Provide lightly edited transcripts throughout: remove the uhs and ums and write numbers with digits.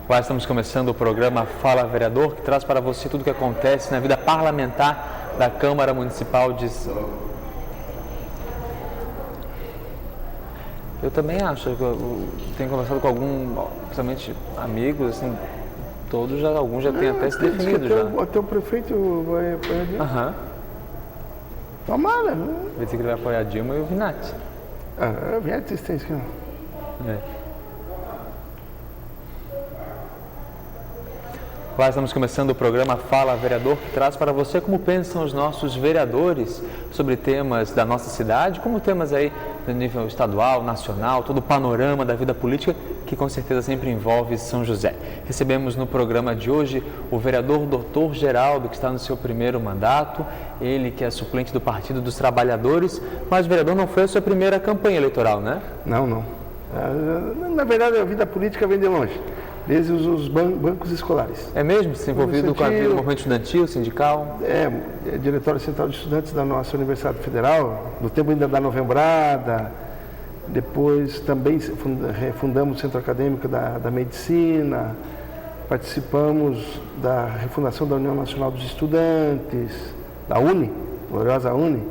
Olá, estamos começando o programa Fala Vereador, que traz para você tudo o que acontece na vida parlamentar da Câmara Municipal de... Eu também acho, eu tenho conversado com principalmente amigos, assim, alguns já têm até se definido já. Até o prefeito vai apoiar Dilma. Aham. Tomara, né? Vai dizer que ele vai apoiar Dilma e o Vinatti. O Vinatti tem isso aqui, ó. Olá, estamos começando o programa Fala Vereador, que traz para você como pensam os nossos vereadores sobre temas da nossa cidade, como temas aí no nível estadual, nacional, todo o panorama da vida política, que com certeza sempre envolve São José. Recebemos no programa de hoje o vereador Dr. Geraldo, que está no seu primeiro mandato, ele que é suplente do Partido dos Trabalhadores, mas vereador não foi a sua primeira campanha eleitoral, né? Não. Na verdade, a vida política vem de longe. Desde os bancos escolares. É mesmo? Se envolvido com o movimento estudantil, sindical? É diretório central de estudantes da nossa Universidade Federal, no tempo ainda da Novembrada. Depois também refundamos o Centro Acadêmico da Medicina. Participamos da refundação da União Nacional dos Estudantes, da UNE, gloriosa UNE.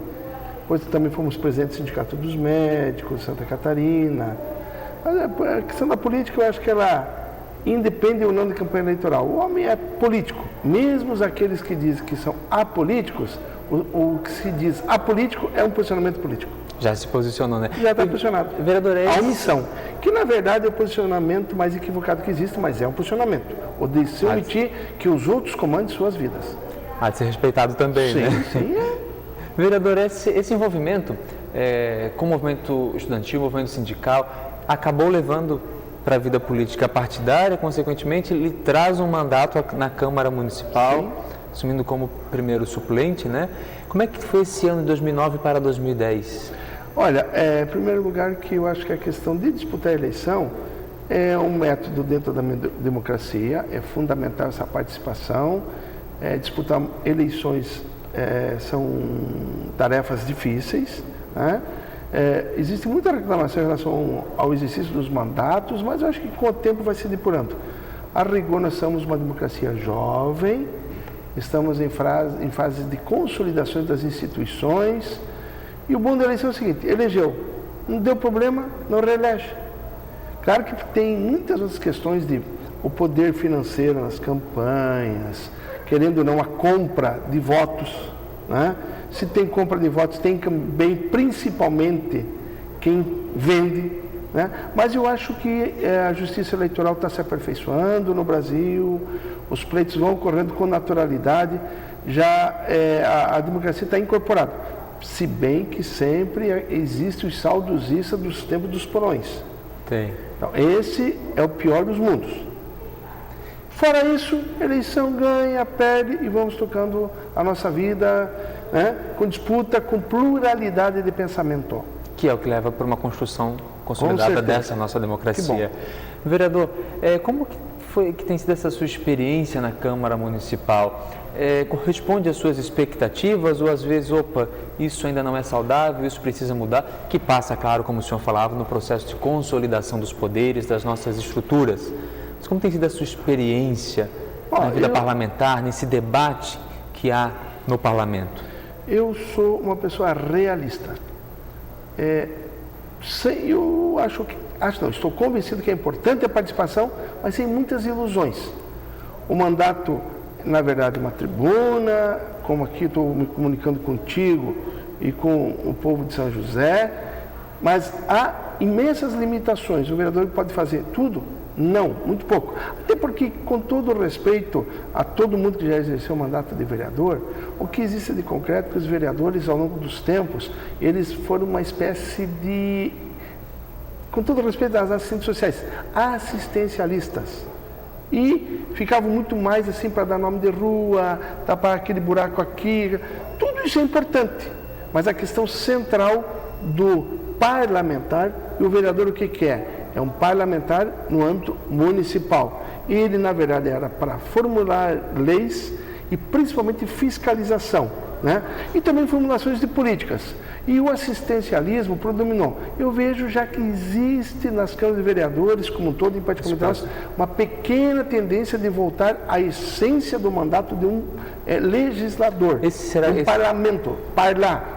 Depois também fomos presidentes do Sindicato dos Médicos, Santa Catarina. A questão da política, eu acho que ela independe ou não de campanha eleitoral. O homem é político. Mesmo aqueles que dizem que são apolíticos, o que se diz apolítico é um posicionamento político. Já se posicionou, né? Já está posicionado. Vereador, a omissão, que na verdade é o posicionamento mais equivocado que existe, mas é um posicionamento. O de se omitir que os outros comandem suas vidas. Há de ser respeitado também, né? Sim. Vereador, esse envolvimento com o movimento estudantil, o movimento sindical, acabou levando para a vida política partidária, consequentemente, ele traz um mandato na Câmara Municipal, sim, assumindo como primeiro suplente, né? Como é que foi esse ano de 2009 para 2010? Olha, em primeiro lugar, que eu acho que a questão de disputar a eleição é um método dentro da democracia, é fundamental essa participação, disputar eleições são tarefas difíceis, né? Existe muita reclamação em relação ao exercício dos mandatos, mas eu acho que com o tempo vai se depurando. A rigor, nós somos uma democracia jovem, estamos em fase de consolidação das instituições, e o bom da eleição é o seguinte: elegeu, não deu problema, não reelege. Claro que tem muitas outras questões de o poder financeiro nas campanhas, querendo ou não a compra de votos, né? Se tem compra de votos, tem também, principalmente, quem vende, né? Mas eu acho que a justiça eleitoral está se aperfeiçoando no Brasil, os pleitos vão ocorrendo com naturalidade, já a democracia está incorporada. Se bem que sempre existe o saudosista dos tempos dos porões. Tem. Então, esse é o pior dos mundos. Fora isso, eleição ganha, perde e vamos tocando a nossa vida, né, com disputa, com pluralidade de pensamento. Que é o que leva para uma construção consolidada dessa nossa democracia. Vereador, como que tem sido essa sua experiência na Câmara Municipal? Corresponde às suas expectativas ou às vezes, isso ainda não é saudável, isso precisa mudar? Que passa, claro, como o senhor falava, no processo de consolidação dos poderes, das nossas estruturas. Mas como tem sido a sua experiência na vida parlamentar, nesse debate que há no parlamento? Eu sou uma pessoa realista. Estou convencido que é importante a participação, mas sem muitas ilusões. O mandato, na verdade, é uma tribuna, como aqui estou me comunicando contigo e com o povo de São José, mas há imensas limitações. O vereador pode fazer tudo? Não, muito pouco. Até porque, com todo o respeito a todo mundo que já exerceu o mandato de vereador, o que existe de concreto é que os vereadores, ao longo dos tempos, eles foram uma espécie de, com todo o respeito às assistentes sociais, assistencialistas. E ficavam muito mais assim para dar nome de rua, tapar aquele buraco aqui. Tudo isso é importante, mas a questão central do parlamentar, e o vereador o que é? É um parlamentar no âmbito municipal. Ele, na verdade, era para formular leis e principalmente fiscalização. né? E também formulações de políticas. E o assistencialismo predominou. Eu vejo já que existe nas câmaras de vereadores, como um todo, em particular, uma pequena tendência de voltar à essência do mandato de um legislador, parlamento,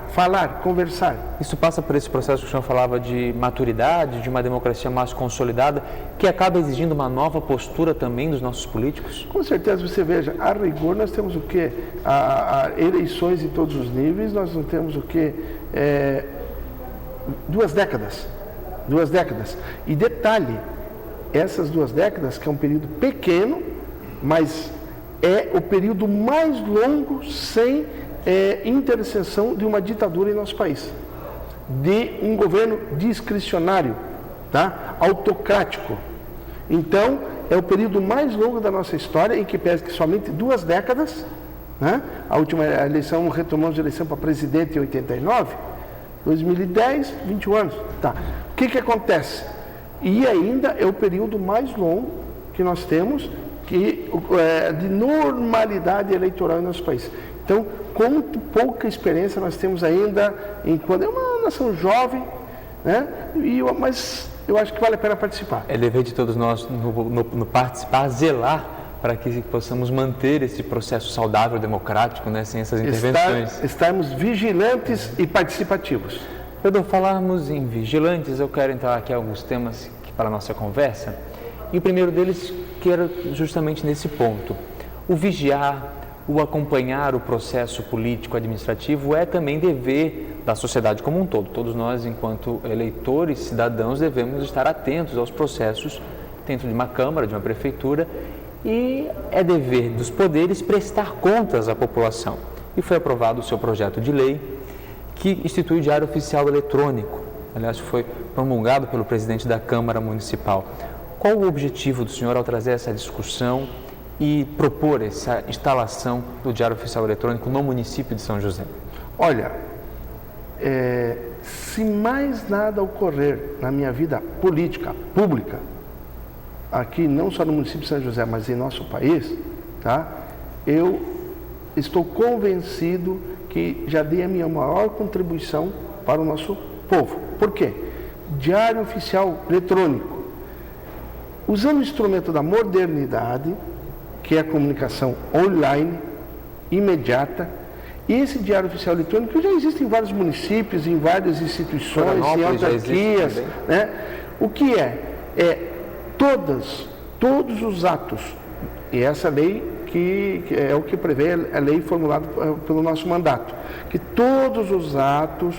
falar, conversar. Isso passa por esse processo que o senhor falava de maturidade, de uma democracia mais consolidada, que acaba exigindo uma nova postura também dos nossos políticos? Com certeza, você veja, a rigor nós temos o quê? Eleições em todos os níveis, nós não temos o quê? 2 décadas. E detalhe, essas 2 décadas, que é um período pequeno, mas é o período mais longo sem interseção de uma ditadura em nosso país, de um governo discricionário, tá? Autocrático. Então, é o período mais longo da nossa história, em que pese que somente 2 décadas, né? A última eleição, retomamos a eleição para presidente em 89, 2010, 21 anos. Tá. O que acontece? E ainda é o período mais longo que nós temos de normalidade eleitoral em nosso país. Então, quanto pouca experiência nós temos ainda, enquanto é uma nação jovem, né? Mas eu acho que vale a pena participar. É dever de todos nós, no participar, zelar para que possamos manter esse processo saudável, democrático, né, sem essas intervenções. Estarmos vigilantes e participativos. Quando falarmos em vigilantes, eu quero entrar aqui em alguns temas para a nossa conversa. E o primeiro deles, que era justamente nesse ponto. O vigiar, o acompanhar o processo político administrativo é também dever da sociedade como um todo. Todos nós, enquanto eleitores, cidadãos, devemos estar atentos aos processos dentro de uma Câmara, de uma Prefeitura, e é dever dos poderes prestar contas à população. E foi aprovado o seu projeto de lei que institui o Diário Oficial Eletrônico. Aliás, foi promulgado pelo presidente da Câmara Municipal. Qual o objetivo do senhor ao trazer essa discussão e propor essa instalação do Diário Oficial Eletrônico no município de São José? Olha, se mais nada ocorrer na minha vida política, pública, aqui não só no município de São José, mas em nosso país, tá? Eu estou convencido que já dei a minha maior contribuição para o nosso povo. Por quê? Diário Oficial Eletrônico. Usando o instrumento da modernidade, que é a comunicação online, imediata, e esse Diário Oficial Eletrônico já existe em vários municípios, em várias instituições, em autarquias, né? O que todos os atos, e essa lei que é o que prevê a lei formulada pelo nosso mandato, que todos os atos,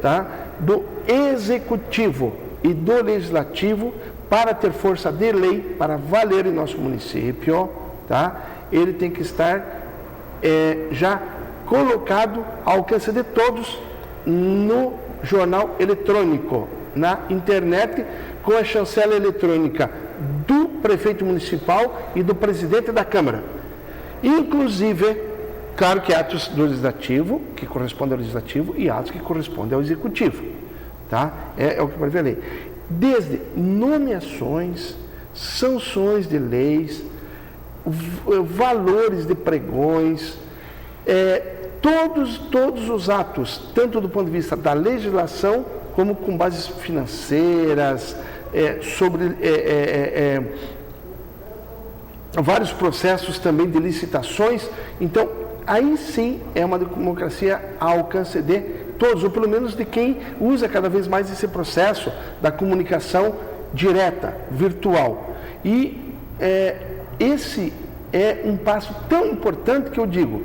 tá, do Executivo e do Legislativo, para ter força de lei, para valer em nosso município, tá, ele tem que estar já colocado ao alcance de todos no jornal eletrônico, na internet, com a chancela eletrônica do prefeito municipal e do presidente da Câmara. Inclusive, claro que atos do Legislativo, que correspondem ao Legislativo, e atos que correspondem ao Executivo. Tá? É o que prevê a lei. Desde nomeações, sanções de leis, valores de pregões, todos os atos, tanto do ponto de vista da legislação, como com bases financeiras, sobre vários processos também de licitações. Então, aí sim é uma democracia ao alcance de todos, ou pelo menos de quem usa cada vez mais esse processo da comunicação direta, virtual. E esse é um passo tão importante que eu digo,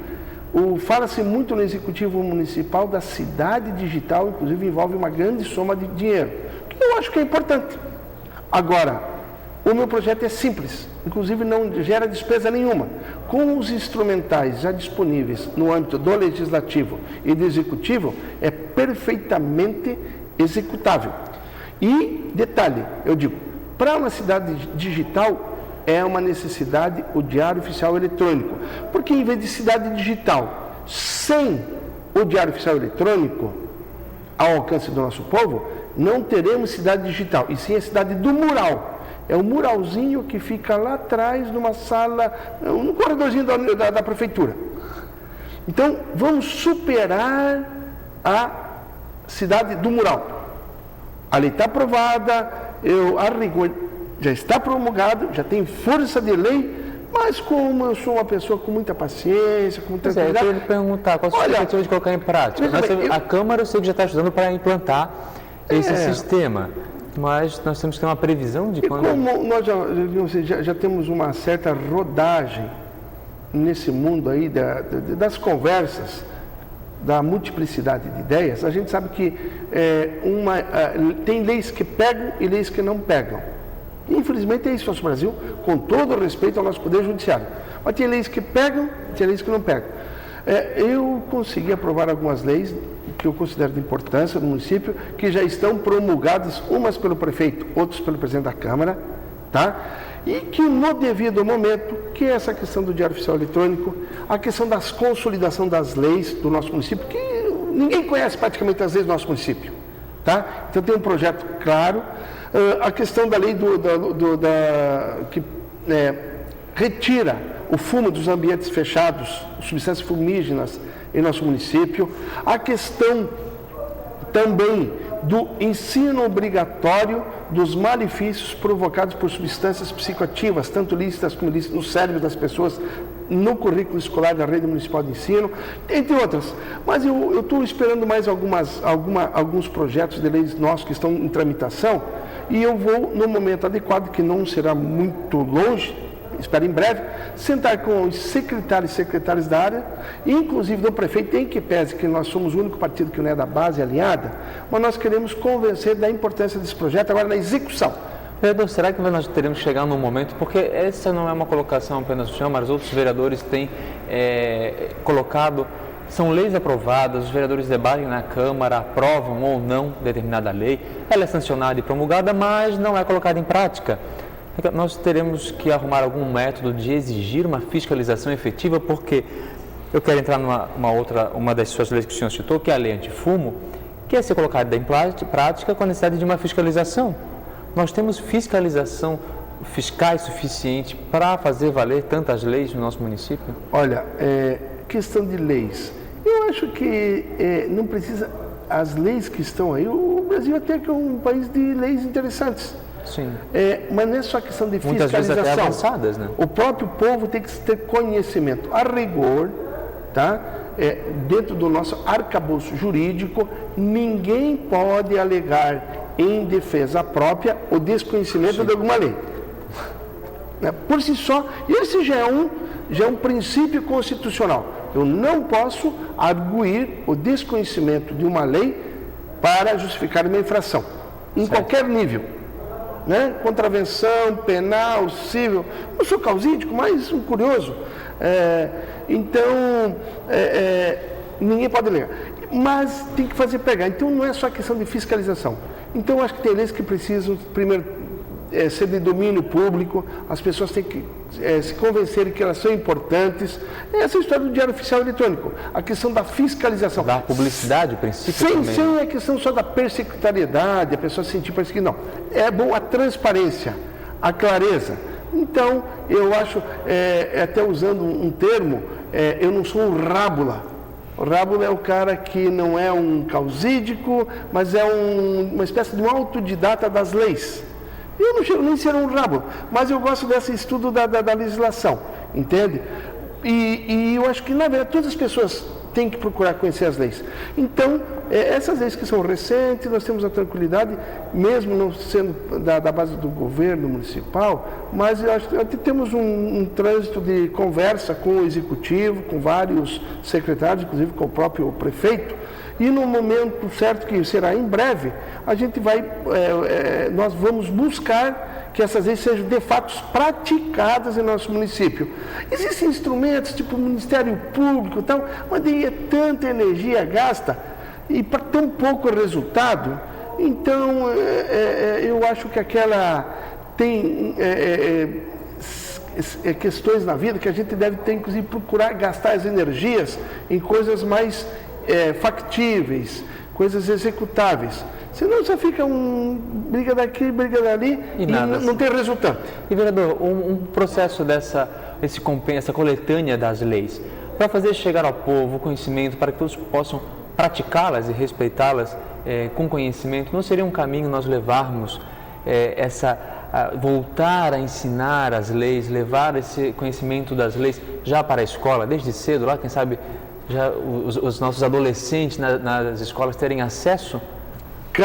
fala-se muito no Executivo Municipal da cidade digital, inclusive envolve uma grande soma de dinheiro, que eu acho que é importante. Agora, o meu projeto é simples, inclusive não gera despesa nenhuma. Com os instrumentais já disponíveis no âmbito do Legislativo e do Executivo, é perfeitamente executável. E, detalhe, eu digo, para uma cidade digital, é uma necessidade o Diário Oficial Eletrônico. Porque em vez de cidade digital, sem o Diário Oficial Eletrônico, ao alcance do nosso povo, não teremos cidade digital, e sim a cidade do mural. É um muralzinho que fica lá atrás, numa sala, no corredorzinho da prefeitura. Então, vamos superar a cidade do mural. A lei está aprovada, a rigor já está promulgado, já tem força de lei, mas como eu sou uma pessoa com muita paciência, com muita tranquilidade... Eu queria lhe perguntar, qual a sua expectativa de colocar em prática? A Câmara, eu sei que já está estudando para implantar esse sistema, mas nós temos que ter uma previsão de quando... Como nós já temos uma certa rodagem nesse mundo aí das conversas, da multiplicidade de ideias, a gente sabe que tem leis que pegam e leis que não pegam. Infelizmente é isso no nosso Brasil, com todo o respeito ao nosso Poder Judiciário. Mas tem leis que pegam, tem leis que não pegam. Eu consegui aprovar algumas leis que eu considero de importância no município, que já estão promulgadas, umas pelo prefeito, outras pelo presidente da Câmara, tá? E que no devido momento, que é essa questão do Diário Oficial Eletrônico, a questão da consolidação das leis do nosso município, que ninguém conhece praticamente as leis do nosso município, tá? Então tem um projeto claro. A questão da lei que retira o fumo dos ambientes fechados, substâncias fumígenas em nosso município. A questão também do ensino obrigatório dos malefícios provocados por substâncias psicoativas, tanto lícitas como ilícitas, no cérebro das pessoas, no currículo escolar da Rede Municipal de Ensino, entre outras. Mas eu estou esperando mais alguns projetos de leis nossos que estão em tramitação, e eu vou, no momento adequado, que não será muito longe, espero em breve, sentar com os secretários e secretárias da área, inclusive do prefeito, em que pese que nós somos o único partido que não é da base alinhada, mas nós queremos convencer da importância desse projeto agora na execução. Vereador, será que nós teremos que chegar num momento, porque essa não é uma colocação apenas do senhor, mas outros vereadores têm colocado, são leis aprovadas, os vereadores debatem na Câmara, aprovam ou não determinada lei, ela é sancionada e promulgada, mas não é colocada em prática. Nós teremos que arrumar algum método de exigir uma fiscalização efetiva, porque eu quero entrar uma das suas leis que o senhor citou, que é a lei antifumo, que é ser colocada em prática com a necessidade de uma fiscalização. Nós temos fiscalização fiscais suficiente para fazer valer tantas leis no nosso município? Olha, questão de leis, eu acho que não precisa, as leis que estão aí, o Brasil até que é um país de leis interessantes. Sim. Mas não é só questão de fiscalização. Muitas vezes até avançadas, né? O próprio povo tem que ter conhecimento. A rigor, tá? Dentro do nosso arcabouço jurídico, ninguém pode alegar em defesa própria o desconhecimento de alguma lei. Por si só, esse já é um princípio constitucional. Eu não posso arguir o desconhecimento de uma lei para justificar uma infração, em qualquer nível. Contravenção, penal, civil. Eu sou causídico, mas um curioso. Então, ninguém pode alegar. Mas tem que fazer pegar. Então, não é só questão de fiscalização. Então, eu acho que tem leis que precisam, primeiro, ser de domínio público, as pessoas têm que se convencerem que elas são importantes. Essa é a história do Diário Oficial Eletrônico, a questão da fiscalização. Da publicidade, o princípio também. Sem a questão só da persecutariedade, a pessoa se sentir perseguida, não. É bom a transparência, a clareza. Então, eu acho, até usando um termo, eu não sou um rábula. O rábula é o cara que não é um causídico, mas é uma espécie de um autodidata das leis. Eu não chego nem a ser um rábula, mas eu gosto desse estudo da legislação, entende? E eu acho que, na verdade, todas as pessoas têm que procurar conhecer as leis. Então, essas leis que são recentes, nós temos a tranquilidade, mesmo não sendo da base do governo municipal, mas eu acho que temos um trânsito de conversa com o executivo, com vários secretários, inclusive com o próprio prefeito, e no momento certo, que será em breve, a gente nós vamos buscar que essas leis sejam de fato praticadas em nosso município. Existem instrumentos tipo o Ministério Público e tal, mas daí é tanta energia gasta e para tão pouco resultado. Então, eu acho que tem questões na vida que a gente deve ter, inclusive, procurar gastar as energias em coisas mais factíveis, coisas executáveis. Senão só fica briga daqui, briga dali e não tem resultado. E, vereador, um processo essa coletânea das leis para fazer chegar ao povo o conhecimento, para que todos possam praticá-las e respeitá-las com conhecimento, não seria um caminho nós levarmos voltar a ensinar as leis, levar esse conhecimento das leis já para a escola, desde cedo, lá, quem sabe, já os nossos adolescentes nas escolas terem acesso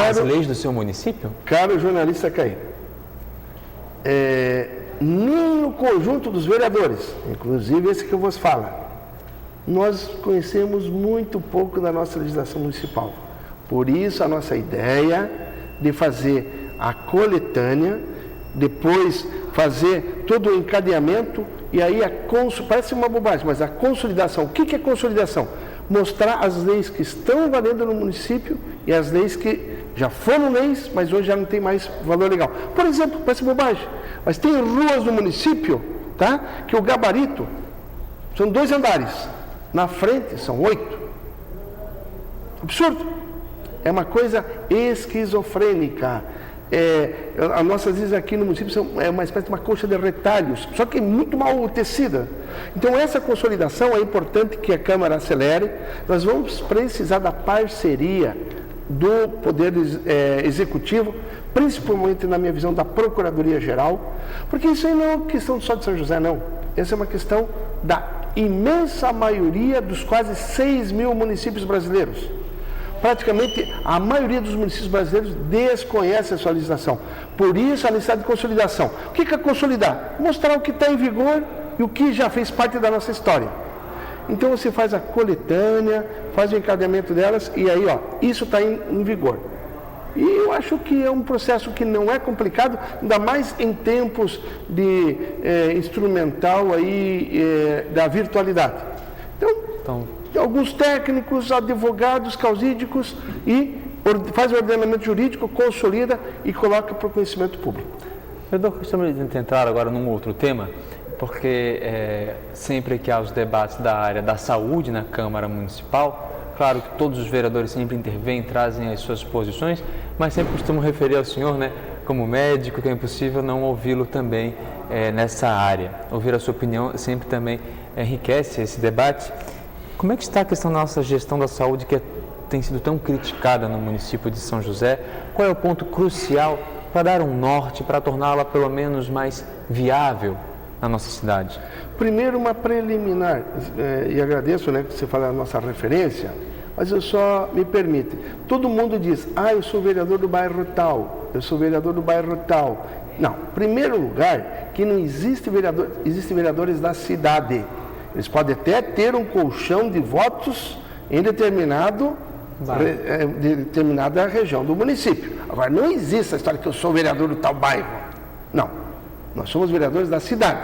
às leis do seu município? Caro jornalista Caí, nem no conjunto dos vereadores, inclusive esse que eu vos falo, nós conhecemos muito pouco da nossa legislação municipal. Por isso a nossa ideia de fazer a coletânea, depois fazer todo o encadeamento e aí parece uma bobagem, mas a consolidação. O que é consolidação? Mostrar as leis que estão valendo no município e as leis que já foram leis, mas hoje já não tem mais valor legal. Por exemplo, parece bobagem, mas tem ruas no município, tá? Que o gabarito são 2 andares, na frente são 8. Absurdo. É uma coisa esquizofrênica. As nossas leis aqui no município é uma espécie de uma colcha de retalhos, só que muito mal tecida. Então essa consolidação é importante que a Câmara acelere. Nós vamos precisar da parceria do Poder Executivo, principalmente na minha visão da Procuradoria-Geral, porque isso aí não é uma questão só de São José, não. Essa é uma questão da imensa maioria dos quase 6 mil municípios brasileiros. Praticamente a maioria dos municípios brasileiros desconhece a sua legislação. Por isso a necessidade de consolidação. O que é consolidar? Mostrar o que está em vigor e o que já fez parte da nossa história. Então você faz a coletânea, faz o encadeamento delas e aí isso está em vigor. E eu acho que é um processo que não é complicado, ainda mais em tempos de instrumental da virtualidade. Então, alguns técnicos, advogados, causídicos e faz o ordenamento jurídico, consolida e coloca para o conhecimento público. Vereador, gostaria de entrar agora num outro tema, porque sempre que há os debates da área da saúde na Câmara Municipal, claro que todos os vereadores sempre intervêm, trazem as suas posições, mas sempre costumo referir ao senhor, como médico, que é impossível não ouvi-lo também nessa área. Ouvir a sua opinião sempre também enriquece esse debate. Como é que está a questão da nossa gestão da saúde que tem sido tão criticada no município de São José? Qual é o ponto crucial para dar um norte, para torná-la pelo menos mais viável na nossa cidade? Primeiro, uma preliminar, e agradeço que você fala a nossa referência, mas eu só me permite. Todo mundo diz, eu sou vereador do bairro tal, eu sou vereador do bairro tal. Não, primeiro lugar, que não existe vereador, existem vereadores da cidade. Eles podem até ter um colchão de votos em determinada região do município. Agora, não existe a história que eu sou vereador do tal bairro. Não, nós somos vereadores da cidade.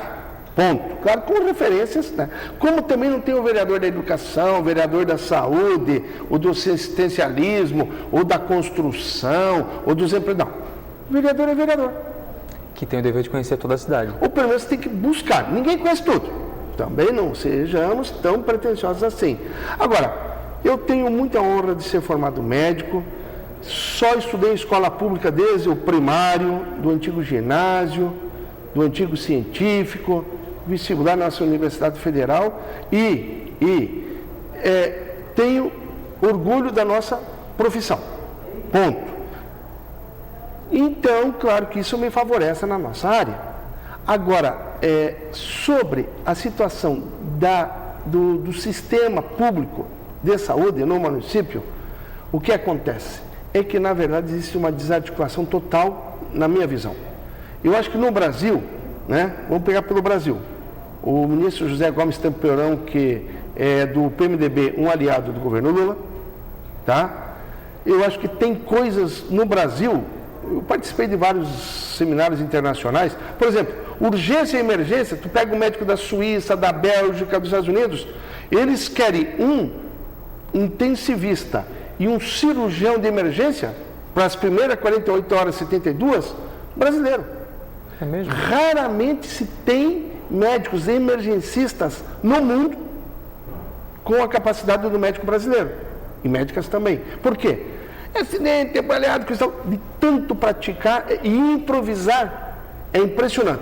Ponto. Claro, com referências, Como também não tem o vereador da educação, o vereador da saúde, o do assistencialismo, ou da construção, ou dos empregados. Não. O vereador é vereador. Que tem o dever de conhecer toda a cidade. Ou pelo menos tem que buscar. Ninguém conhece tudo. Também não sejamos tão pretensiosos assim. Agora, eu tenho muita honra de ser formado médico, só estudei em escola pública desde o primário, do antigo ginásio, do antigo científico, vestibular na nossa Universidade Federal e tenho orgulho da nossa profissão. Ponto. Então, claro que isso me favorece na nossa área. Agora, sobre a situação do sistema público de saúde no município, o que acontece é que, na verdade, existe uma desarticulação total, na minha visão. Eu acho que no Brasil, vamos pegar pelo Brasil, o ministro José Gomes Temperão, que é do PMDB, um aliado do governo Lula, tá? Eu acho que tem coisas no Brasil, eu participei de vários seminários internacionais, por exemplo, urgência e emergência, tu pega um médico da Suíça, da Bélgica, dos Estados Unidos, eles querem um intensivista e um cirurgião de emergência para as primeiras 48 horas, 72, brasileiro. É mesmo? Raramente se tem médicos emergencistas no mundo com a capacidade do médico brasileiro. E médicas também. Por quê? Acidente, baleado, questão de tanto praticar e improvisar. É impressionante.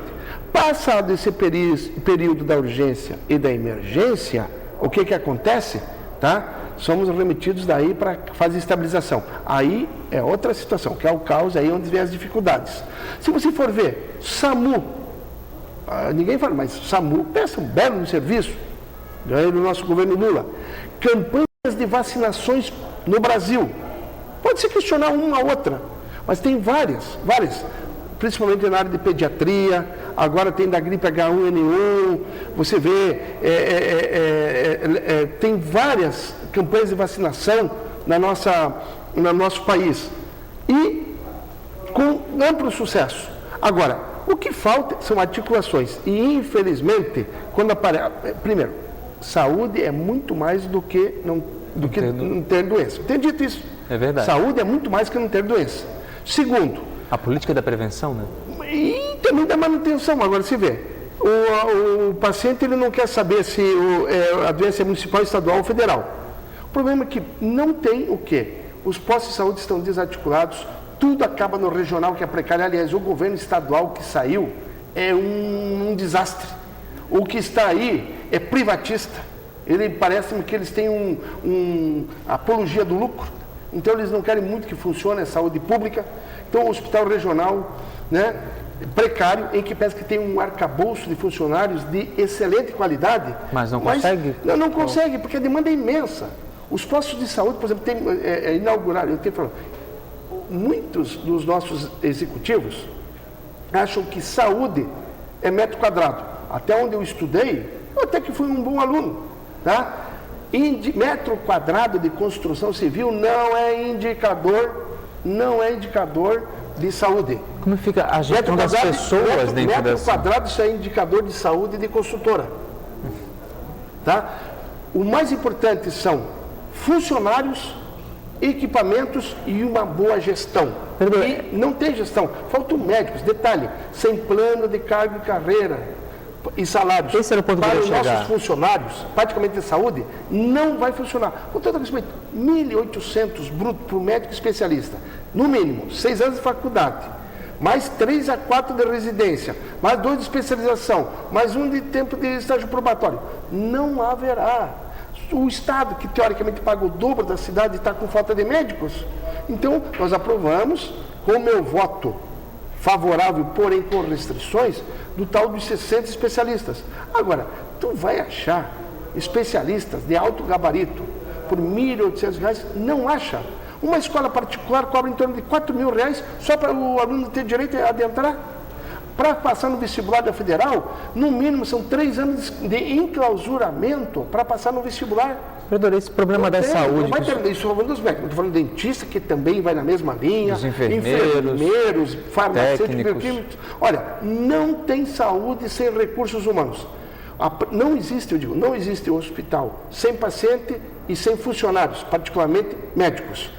Passado esse período da urgência e da emergência, o que acontece? Tá? Somos remetidos daí para fazer estabilização. Aí é outra situação, que é o caos, aí onde vem as dificuldades. Se você for ver, SAMU, ninguém fala, mas SAMU presta um belo serviço, ganhou no nosso governo Lula. Campanhas de vacinações no Brasil. Pode se questionar uma ou outra, mas tem várias, principalmente na área de pediatria, agora tem da gripe H1N1, você vê, tem várias campanhas de vacinação no nosso país, e com amplo sucesso. Agora, o que falta são articulações, e infelizmente, quando aparece, primeiro, saúde é muito mais do que não ter doença. Tem dito isso. É verdade. Saúde é muito mais que não ter doença. Segundo, a política da prevenção, né? E também da manutenção. Agora, se vê, o paciente ele não quer saber se a doença é municipal, estadual ou federal. O problema é que não tem o quê? Os postos de saúde estão desarticulados, tudo acaba no regional, que é precário. Aliás, o governo estadual que saiu é um desastre. O que está aí é privatista. Parece-me que eles têm apologia do lucro. Então, eles não querem muito que funcione a saúde pública. Então, o hospital regional, né, precário, em que parece que tem um arcabouço de funcionários de excelente qualidade. Mas não consegue? Não consegue, porque a demanda é imensa. Os postos de saúde, por exemplo, inauguraram, eu tenho falado, muitos dos nossos executivos acham que saúde é metro quadrado. Até onde eu estudei, eu até que fui um bom aluno, tá? Metro quadrado de construção civil não é indicador de saúde. Como fica a gestão das pessoas dentro dessa? Metro quadrado, isso é indicador de saúde de construtora. Tá? O mais importante são funcionários, equipamentos e uma boa gestão. E não tem gestão, faltam médicos. Detalhe, sem plano de cargo e carreira e salários esse era o ponto para os chegar. nossos funcionários, praticamente de saúde, não vai funcionar. Com todo respeito, 1.800 bruto para o médico especialista, no mínimo, 6 anos de faculdade, mais 3 a 4 de residência, mais 2 de especialização, mais 1 de tempo de estágio probatório. Não haverá. O Estado, que teoricamente paga o dobro da cidade, está com falta de médicos. Então, nós aprovamos, com o meu voto favorável, porém com restrições, do tal dos 60 especialistas. Agora, tu vai achar especialistas de alto gabarito por R$ 1.800? Não acha. Uma escola particular cobra em torno de R$ 4.000 só para o aluno ter direito a adentrar. Para passar no vestibular da Federal, no mínimo são 3 anos de enclausuramento para passar no vestibular. Vereador, esse problema da saúde... Não vai ter, isso estou falando dos médicos, estou falando de dentista, que também vai na mesma linha, os enfermeiros, farmacêuticos, bioquímicos. Olha, não tem saúde sem recursos humanos. Não existe hospital sem paciente e sem funcionários, particularmente médicos.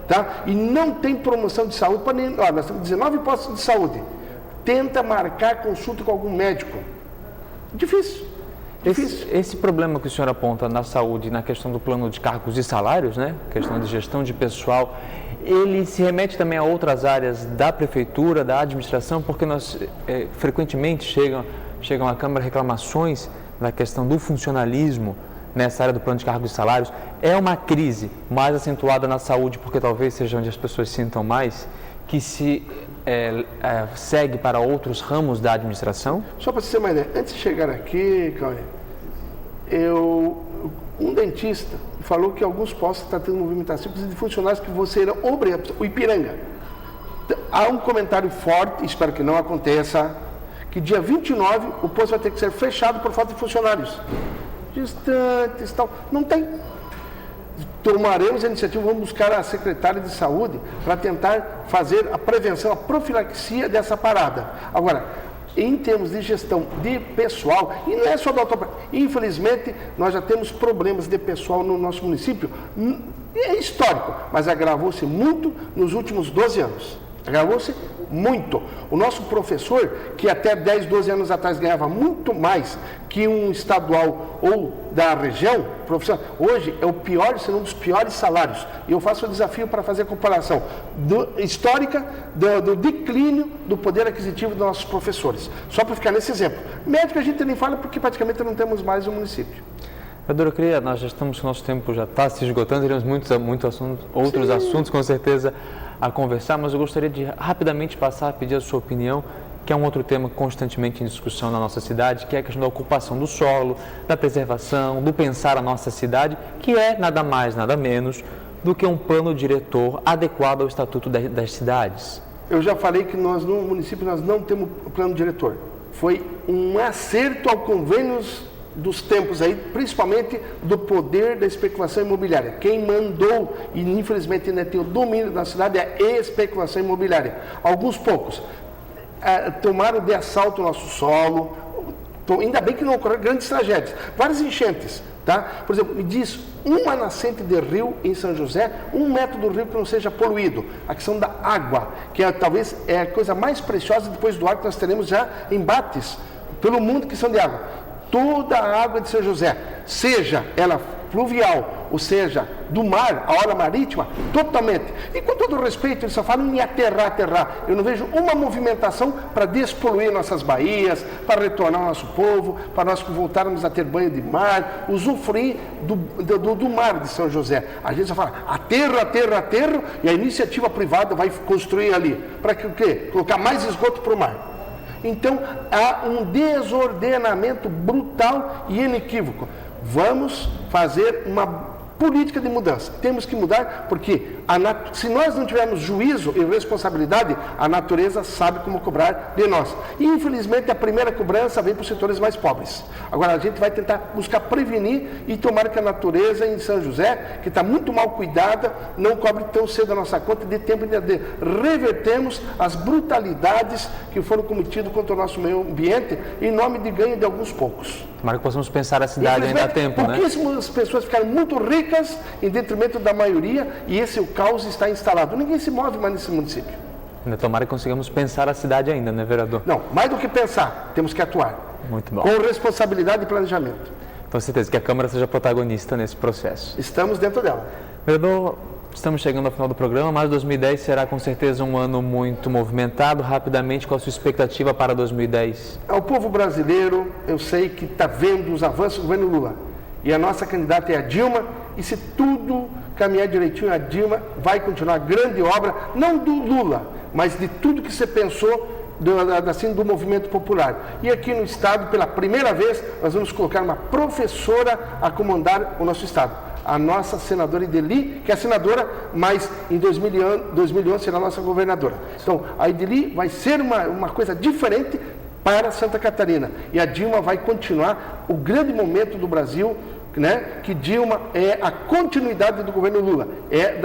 Tá? E não tem promoção de saúde para ninguém. Nós temos 19 postos de saúde. Tenta marcar consulta com algum médico. Difícil. Esse problema que o senhor aponta na saúde, na questão do plano de cargos e salários, né? Questão de gestão de pessoal, ele se remete também a outras áreas da prefeitura, da administração, porque nós frequentemente chegam à Câmara reclamações da questão do funcionalismo nessa área do plano de cargos e salários. É uma crise mais acentuada na saúde, porque talvez seja onde as pessoas sintam mais, que se segue para outros ramos da administração? Só para você ter uma ideia, antes de chegar aqui, Cauê, um dentista falou que alguns postos estão tendo movimentação de funcionários que vão ser obrigados, o Ipiranga. Há um comentário forte, espero que não aconteça, que dia 29 o posto vai ter que ser fechado por falta de funcionários. Distantes, tal. Não tem. Tomaremos a iniciativa, vamos buscar a secretária de saúde para tentar fazer a prevenção, a profilaxia dessa parada. Agora, em termos de gestão de pessoal, e não é só do infelizmente, nós já temos problemas de pessoal no nosso município, é histórico, mas agravou-se muito nos últimos 12 anos. Agravou-se muito. O nosso professor, que até 10, 12 anos atrás ganhava muito mais que um estadual ou da região, professor, hoje é o pior, se não um dos piores salários. E eu faço o desafio para fazer a comparação histórica do declínio do poder aquisitivo dos nossos professores. Só para ficar nesse exemplo. Médico a gente nem fala porque praticamente não temos mais no município. Vereadora, nós já estamos, o nosso tempo já está se esgotando, teremos outros assuntos com certeza a conversar, mas eu gostaria de rapidamente passar a pedir a sua opinião, que é um outro tema constantemente em discussão na nossa cidade, que é a questão da ocupação do solo, da preservação, do pensar a nossa cidade, que é nada mais, nada menos do que um plano diretor adequado ao Estatuto das Cidades. Eu já falei que nós no município nós não temos plano diretor. Foi um acerto ao convênios dos tempos aí, principalmente do poder da especulação imobiliária. Quem mandou, e infelizmente ainda tem o domínio da cidade, é a especulação imobiliária. Alguns poucos tomaram de assalto o nosso solo, ainda bem que não ocorreram grandes tragédias, várias enchentes, tá? Por exemplo, me diz uma nascente de rio em São José, 1 metro do rio que não seja poluído, a questão da água, que talvez é a coisa mais preciosa depois do ar que nós teremos já embates pelo mundo que são de água. Toda a água de São José, seja ela fluvial, ou seja, do mar, a hora marítima, totalmente. E com todo respeito, eles só falam em aterrar. Eu não vejo uma movimentação para despoluir nossas baías, para retornar o nosso povo, para nós voltarmos a ter banho de mar, usufruir do mar de São José. A gente só fala aterro, e a iniciativa privada vai construir ali. Para que o quê? Colocar mais esgoto para o mar. Então, há um desordenamento brutal e inequívoco. Vamos fazer uma política de mudança. Temos que mudar porque se nós não tivermos juízo e responsabilidade, a natureza sabe como cobrar de nós. E, infelizmente, a primeira cobrança vem para os setores mais pobres. Agora, a gente vai tentar buscar prevenir e tomar que a natureza em São José, que está muito mal cuidada, não cobre tão cedo a nossa conta de tempo de revertermos as brutalidades que foram cometidas contra o nosso meio ambiente em nome de ganho de alguns poucos. Tomara que possamos pensar a cidade ainda há tempo, né? Pouquíssimas pessoas ficaram muito ricas em detrimento da maioria e o caos está instalado. Ninguém se move mais nesse município. Tomara que consigamos pensar a cidade ainda, né, vereador? Não, mais do que pensar, temos que atuar. Muito bom. Com responsabilidade e planejamento. Com certeza que a Câmara seja protagonista nesse processo. Estamos dentro dela. Vereador, estamos chegando ao final do programa, mas 2010 será com certeza um ano muito movimentado. Rapidamente, qual a sua expectativa para 2010? O povo brasileiro, eu sei que está vendo os avanços do governo Lula. E a nossa candidata é a Dilma, e se tudo caminhar direitinho, a Dilma vai continuar a grande obra, não do Lula, mas de tudo que você pensou do movimento popular. E aqui no Estado, pela primeira vez, nós vamos colocar uma professora a comandar o nosso Estado. A nossa senadora Ideli, que é a senadora, mas em 2011 será a nossa governadora. Então, a Ideli vai ser uma coisa diferente para Santa Catarina. E a Dilma vai continuar o grande momento do Brasil, né? Que Dilma é a continuidade do governo Lula, é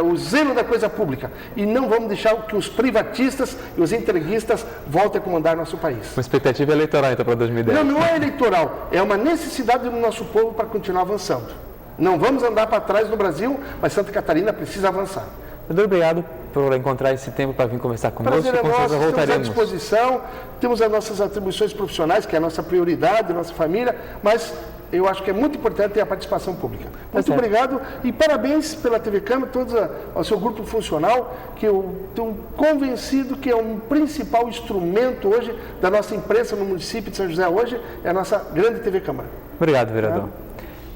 o zelo da coisa pública. E não vamos deixar que os privatistas e os entreguistas voltem a comandar nosso país. Uma expectativa eleitoral então para 2010? Não é eleitoral, é uma necessidade do nosso povo para continuar avançando. Não vamos andar para trás no Brasil, mas Santa Catarina precisa avançar. Muito obrigado por encontrar esse tempo para vir conversar conosco. Prazer é nosso, estamos à disposição, temos as nossas atribuições profissionais, que é a nossa prioridade, a nossa família, mas eu acho que é muito importante ter a participação pública. Muito obrigado e parabéns pela TV Câmara, ao seu grupo funcional, que eu estou convencido que é um principal instrumento hoje da nossa imprensa no município de São José hoje, é a nossa grande TV Câmara. Obrigado, vereador.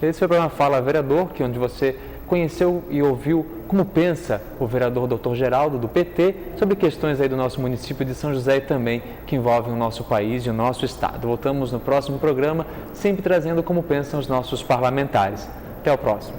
Esse foi o programa Fala Vereador, onde você conheceu e ouviu como pensa o vereador Dr. Geraldo, do PT, sobre questões aí do nosso município de São José e também que envolvem o nosso país e o nosso estado. Voltamos no próximo programa, sempre trazendo como pensam os nossos parlamentares. Até o próximo.